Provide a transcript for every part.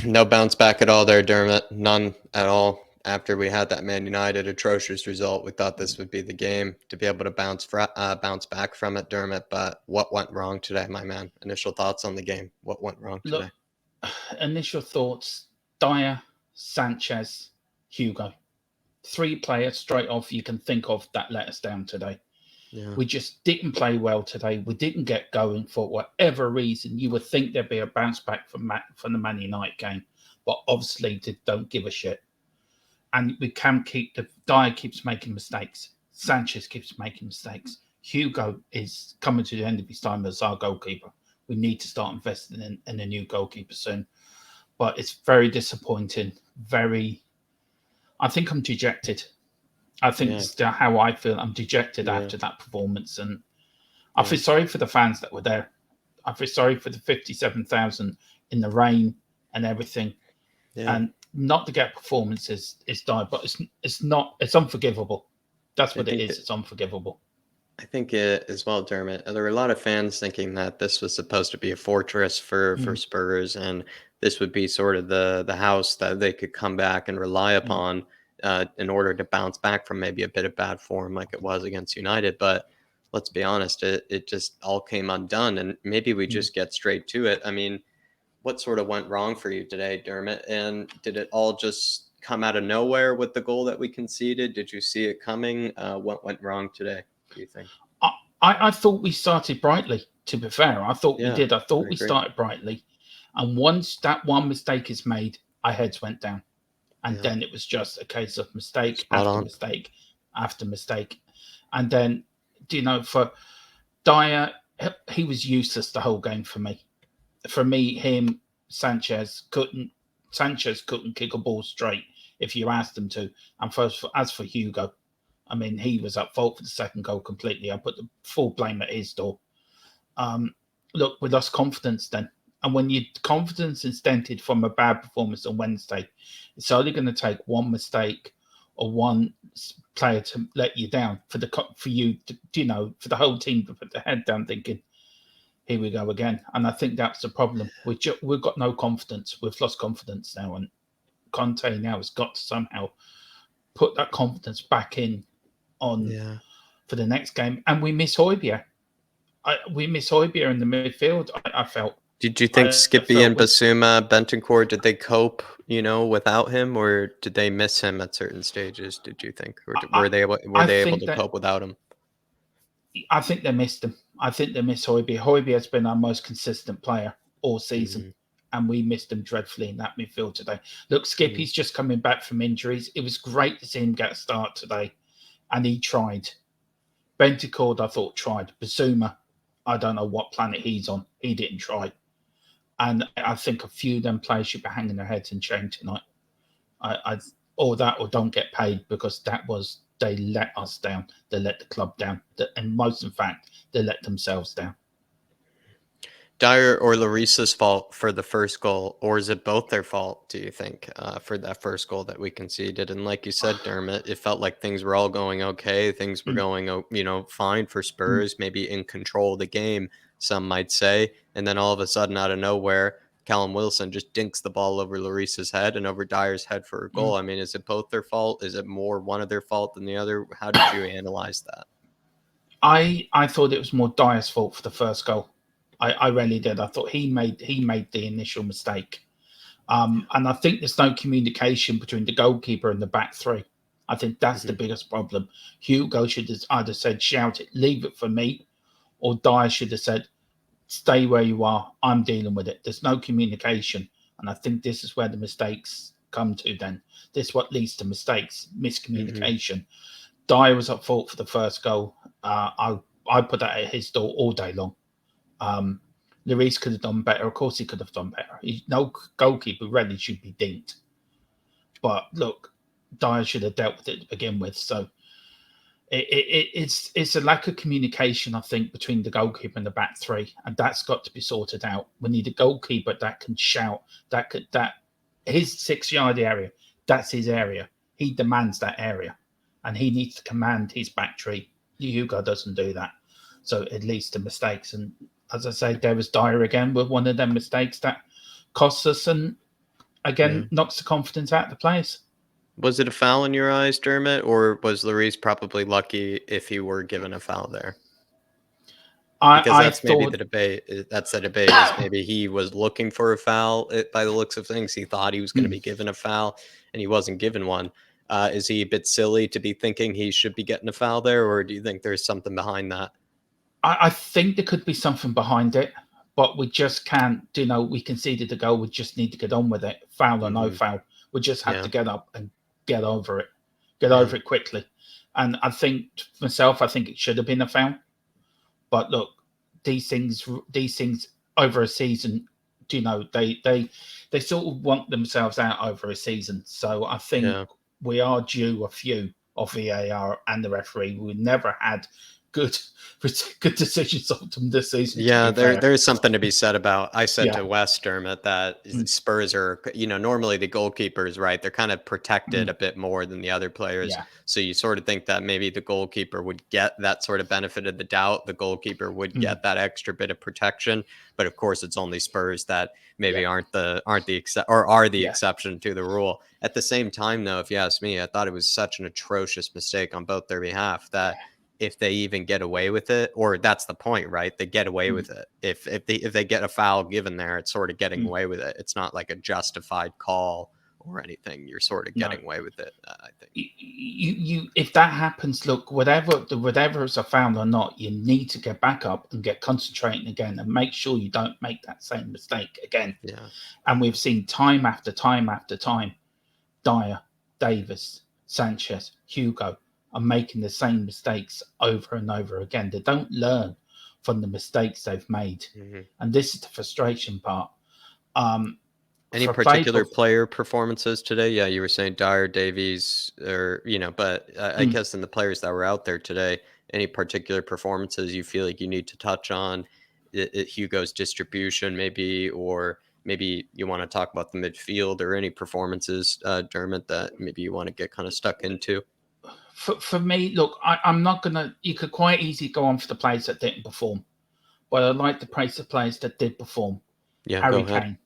No bounce back at all there, Dermot. None at all. After we had that Man United atrocious result, we thought this would be the game to be able to bounce back from it, Dermot. But what went wrong today, my man? Initial thoughts on the game. What went wrong Look, today? initial thoughts: Dyer, Sanchez, Hugo. Three players straight off you can think of that let us down today. Yeah, We just didn't play well today. We didn't get going for whatever reason. You would think there'd be a bounce back from the Man United game, but obviously they don't give a shit. And we can keep the Dyer keeps making mistakes. Sanchez keeps making mistakes. Hugo is coming to the end of his time as our goalkeeper. We need to start investing in a new goalkeeper soon. But it's very disappointing. I think I'm dejected. I think yeah, it's how I feel. I'm dejected yeah, after that performance, and I yeah, feel sorry for the fans that were there. I feel sorry for the 57,000 in the rain and everything, yeah. and not to get performances is dire, but it's not it's unforgivable. That's I what it think is. It's unforgivable. I think it as well, Dermot. There were a lot of fans thinking that this was supposed to be a fortress for Mm, Spurs, and this would be sort of the house that they could come back and rely mm, upon in order to bounce back from maybe a bit of bad form like it was against United. But let's be honest, it just all came undone, and maybe we mm. just get straight to it. I mean, what sort of went wrong for you today, Dermot? And did it all just come out of nowhere with the goal that we conceded? Did you see it coming? What went wrong today, do you think? I, I thought we started brightly. To be fair, I thought we Yeah, did. I I thought we agree. started brightly, and once that one mistake is made, our heads went down, and Yeah, then it was just a case of mistake spot after on. mistake after mistake, and then for Dyer, he was useless the whole game for me. For me, him Sanchez couldn't kick a ball straight if you asked him to. And as for Hugo, I mean, he was at fault for the second goal completely. I put the full blame at his door. Um, Look, we lost confidence then. And when your confidence is dented from a bad performance on Wednesday, it's only going to take one mistake or one player to let you down for you to, for the whole team to put their head down, thinking, "Here we go again." And I think that's the problem. We've got no confidence. We've lost confidence now, and Conte now has got to somehow put that confidence back in on Yeah. for the next game. And we miss Højbjerg. We miss Højbjerg in the midfield. I felt. Did you I think felt Skippy and Basuma, Bentancur, did they cope, without him, or did they miss him at certain stages? Did you think, or I, were I they able think to that cope without him? I think they missed him. I think they missed Højbjerg. Højbjerg has been our most consistent player all season, Hmm. and we missed him dreadfully in that midfield today. Look, Skippy's just coming back from injuries. It was great to see him get a start today, and he tried. Bentancur, I thought, tried. Basuma, I don't know what planet he's on. He didn't try. And I think a few of them players should be hanging their heads in shame tonight. I or that or don't get paid, because that was they let us down. They let the club down. And most in fact, they let themselves down. Dyer or Larissa's fault for the first goal, or is it both their fault, do you think, for that first goal that we conceded? And like you said, Dermot, it felt like things were all going okay. Things were Mm, going, fine for mm, Spurs, maybe in control of the game, some might say. And then all of a sudden, out of nowhere, Callum Wilson just dinks the ball over Larissa's head and over Dyer's head for a mm. goal. I mean, is it both their fault? Is it more one of their fault than the other? How did you analyze that? I thought it was more Dyer's fault for the first goal. I really did. I thought he made the initial mistake. And I think there's no communication between the goalkeeper and the back three. I think that's the Hmm. biggest problem. Hugo should have either said, "Shout it, leave it for me," or Dyer should have said, "Stay where you are. I'm dealing with it." There's no communication, and I think this is where the mistakes come to. Then this is what leads to mistakes, Hmm. miscommunication. Dyer was at fault for the first goal. I put that at his door all day long. Um, Lloris could have done better. Of course, he could have done better. No goalkeeper really should be dinked. But look, Dyer should have dealt with it to begin with. So it's a lack of communication, I think, between the goalkeeper and the back three, and that's got to be sorted out. We need a goalkeeper that can shout, that his 6 yard area, that's his area. He demands that area, and he needs to command his back three. Hugo doesn't do that, so it leads to mistakes. And as I say, there was Dyer again with one of them mistakes that costs us. And again, knocks the confidence out of the players. Was it a foul in your eyes, Dermot, or was Lloris probably lucky if he were given a foul there? Because I that's maybe thought the debate. That's the debate is maybe he was looking for a foul by the looks of things. He thought he was going to be given a foul and he wasn't given one. Is he a bit silly to be thinking he should be getting a foul there, or do you think there's something behind that? I think there could be something behind it, but we just can't. We conceded the goal. We just need to get on with it. Foul or no foul, we just have to get up and get over it. Get over it quickly. And I think myself, I think it should have been a foul. But look, these things over a season, they sort of want themselves out over a season. So I think we are due a few of VAR and the referee. We never had good decisions on them this season. Yeah, there's something to be said about. I said to Yeah. West Dermot that Spurs are, normally the goalkeepers, right? They're kind of protected a bit more than the other players. Yeah. So you sort of think that maybe the goalkeeper would get that sort of benefit of the doubt. The goalkeeper would get that extra bit of protection. But of course, it's only Spurs that maybe are the exception to the rule. At the same time, though, if you ask me, I thought it was such an atrocious mistake on both their behalf that if they even get away with it, or that's the point, right? They get away with it. If they get a foul given there, it's sort of getting away with it. It's not like a justified call or anything. You're sort of getting away with it, I think. You if that happens, look, whatever is a foul or not, you need to get back up and get concentrating again and make sure you don't make that same mistake again. Yeah. And we've seen time after time after time, Dyer, Davis, Sanchez, Hugo are making the same mistakes over and over again. They don't learn from the mistakes they've made. And this is the frustration part. Any particular player performances today? Yeah, you were saying Dyer, Davies, or but I guess in the players that were out there today, any particular performances you feel like you need to touch on? Hugo's distribution, maybe, or maybe you want to talk about the midfield or any performances, Dermot, that maybe you want to get kind of stuck into. For me, look, I'm not gonna. You could quite easily go on for the players that didn't perform, but I like to praise the players that did perform. Yeah, Harry go ahead. Kane,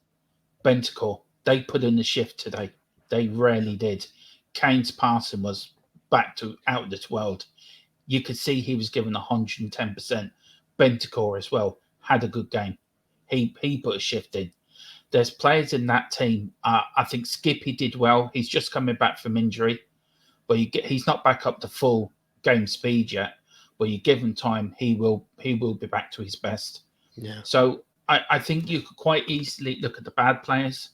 Bentancur, they put in the shift today. They rarely did. Kane's passing was back to out of this world. You could see he was given 110%. Bentancur as well had a good game. He put a shift in. There's players in that team. I think Skippy did well. He's just coming back from injury, but he's not back up to full game speed yet. But you give him time, he will be back to his best. Yeah. So I think you could quite easily look at the bad players,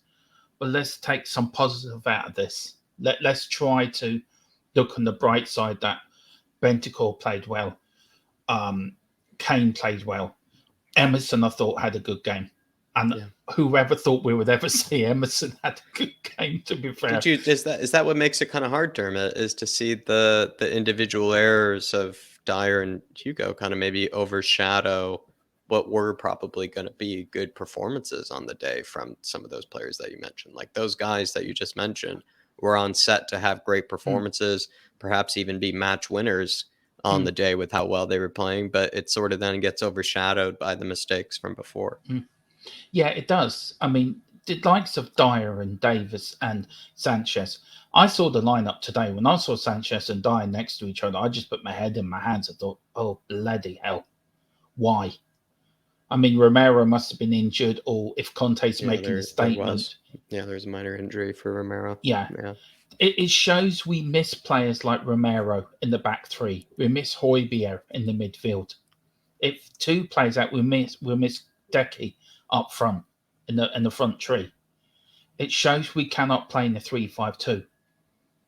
but let's take some positive out of this. Let's try to look on the bright side that Bentancur played well. Kane played well. Emerson, I thought, had a good game. And whoever thought we would ever see Emerson had a good game, to be fair. Is that what makes it kind of hard, Dermot, is to see the individual errors of Dyer and Hugo kind of maybe overshadow what were probably going to be good performances on the day from some of those players that you mentioned. Like those guys that you just mentioned were on set to have great performances, perhaps even be match winners on the day with how well they were playing, but it sort of then gets overshadowed by the mistakes from before. Yeah, it does. I mean, the likes of Dyer and Davis and Sanchez. I saw the lineup today. When I saw Sanchez and Dyer next to each other, I just put my head in my hands. I thought, oh, bloody hell. Why? I mean, Romero must have been injured, or if Conte's making a statement. There's a minor injury for Romero. Yeah. It shows we miss players like Romero in the back three. We miss Højbjerg in the midfield. If two plays out, we miss Decky up front in the front tree. It shows we cannot play in the 3-5-2.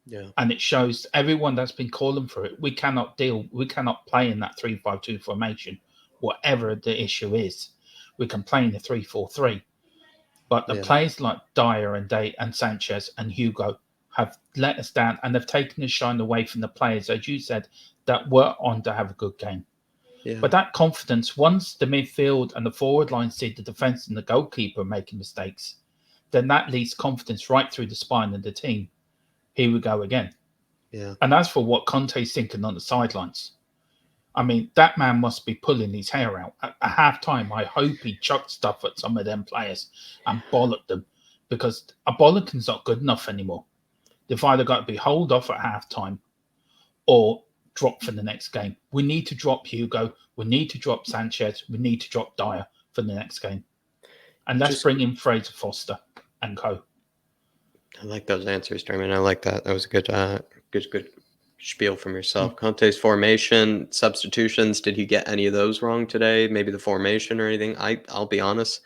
Yeah. And it shows everyone that's been calling for it, we cannot play in that 3-5-2 formation, whatever the issue is. We can play in the 3-4-3. But the players like Dyer and Sanchez and Hugo have let us down, and they've taken the shine away from the players, as you said, that were on to have a good game. Yeah. But that confidence, once the midfield and the forward line see the defence and the goalkeeper making mistakes, then that leads confidence right through the spine of the team. Here we go again. Yeah. And as for what Conte's thinking on the sidelines, I mean, that man must be pulling his hair out. At half time, I hope he chucked stuff at some of them players and bollocked them, because a bollocken's not good enough anymore. They've either got to be hold off at halftime or drop for the next game. We need to drop Hugo. We need to drop Sanchez. We need to drop Dyer for the next game. And let's bring in Fraser Foster and co. I like those answers, Dermot. I like that. That was a good spiel from yourself. Conte's formation, substitutions. Did he get any of those wrong today? Maybe the formation or anything? I'll be honest.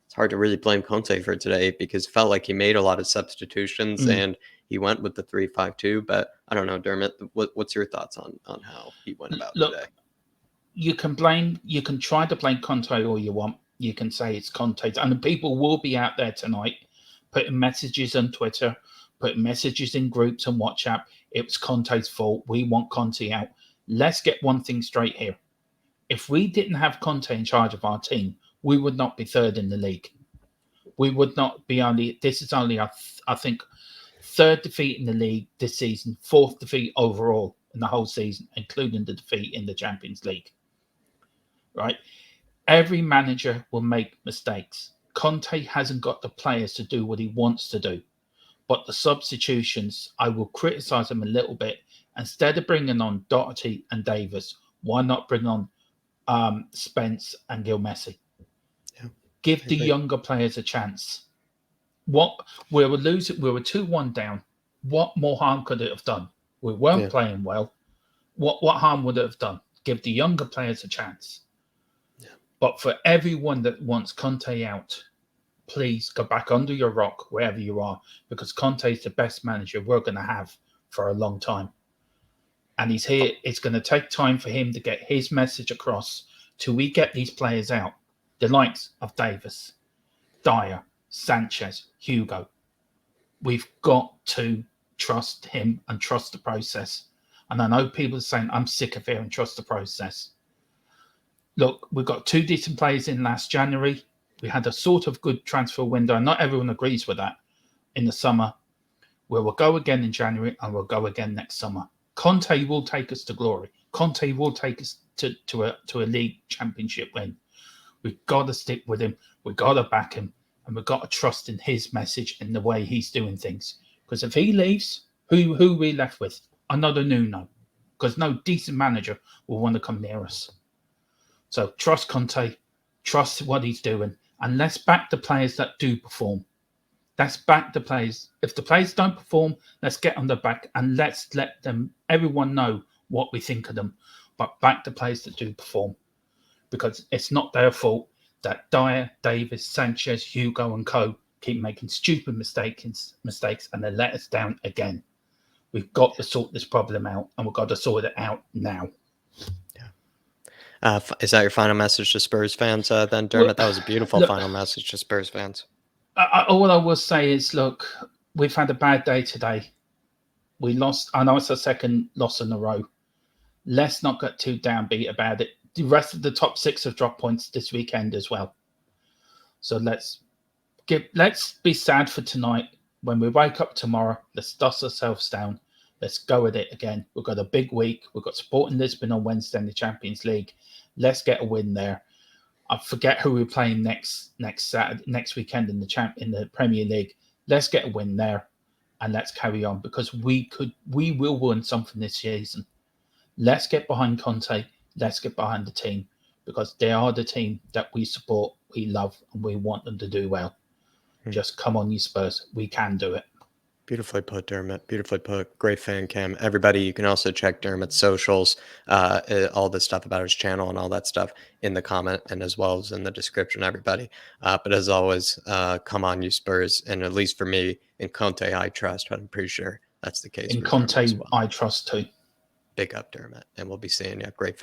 It's hard to really blame Conte for today because it felt like he made a lot of substitutions and he went with the 3-5-2. But I don't know, Dermot. What's your thoughts on how he went about today? You can try to blame Conte all you want. You can say it's Conte, and people will be out there tonight putting messages on Twitter, putting messages in groups and WhatsApp. It was Conte's fault. We want Conte out. Let's get one thing straight here. If we didn't have Conte in charge of our team, we would not be third in the league. We would not be this is only, I think, third defeat in the league this season, fourth defeat overall in the whole season, including the defeat in the Champions League. Right? Every manager will make mistakes. Conte hasn't got the players to do what he wants to do. But the substitutions, I will criticise him a little bit. Instead of bringing on Doherty and Davis, why not bring on Spence and Gil Messi? Yeah, give the younger players a chance. We were losing. We were 2-1 down. What more harm could it have done? We weren't playing well. What harm would it have done? Give the younger players a chance. Yeah. But for everyone that wants Conte out, please go back under your rock wherever you are, because Conte is the best manager we're going to have for a long time. And he's here. It's going to take time for him to get his message across till we get these players out. The likes of Davis, Dyer, Sanchez, Hugo. We've got to trust him and trust the process. And I know people are saying, I'm sick of hearing trust the process. Look, we've got 2 decent players in last January. We had a sort of good transfer window, and not everyone agrees with that, in the summer. We will go again in January, and we'll go again next summer. Conte will take us to glory. Conte will take us to a league championship win. We've got to stick with him. We've got to back him. And we've got to trust in his message and the way he's doing things. Because if he leaves, who are we left with? Another Nuno. Because no decent manager will want to come near us. So trust Conte. Trust what he's doing. And let's back the players that do perform. Let's back the players. If the players don't perform, let's get on the back and let's let everyone know what we think of them. But back the players that do perform. Because it's not their fault that Dyer, Davis, Sanchez, Hugo and co keep making stupid mistakes and they let us down again. We've got to sort this problem out, and we've got to sort it out now. Yeah. Is that your final message to Spurs fans then, Dermot? That was a beautiful final message to Spurs fans. All I will say is, look, we've had a bad day today. We lost. I know it's our second loss in a row. Let's not get too downbeat about it. The rest of the top 6 have dropped points this weekend as well. So let's be sad for tonight. When we wake up tomorrow, let's dust ourselves down. Let's go with it again. We've got a big week. We've got Sporting Lisbon on Wednesday in the Champions League. Let's get a win there. I forget who we're playing next weekend in the Premier League. Let's get a win there, and let's carry on, because we will win something this season. Let's get behind Conte. Let's get behind the team, because they are the team that we support, we love, and we want them to do well. Just come on, you Spurs. We can do it. Beautifully put, Dermot. Beautifully put. Great fan cam. Everybody, you can also check Dermot's socials, all the stuff about his channel and all that stuff in the comment and as well as in the description, everybody. But as always, come on, you Spurs. And at least for me, in Conte, I trust, but I'm pretty sure that's the case. In Conte, well. I trust too. Big up, Dermot. And we'll be seeing you. Great.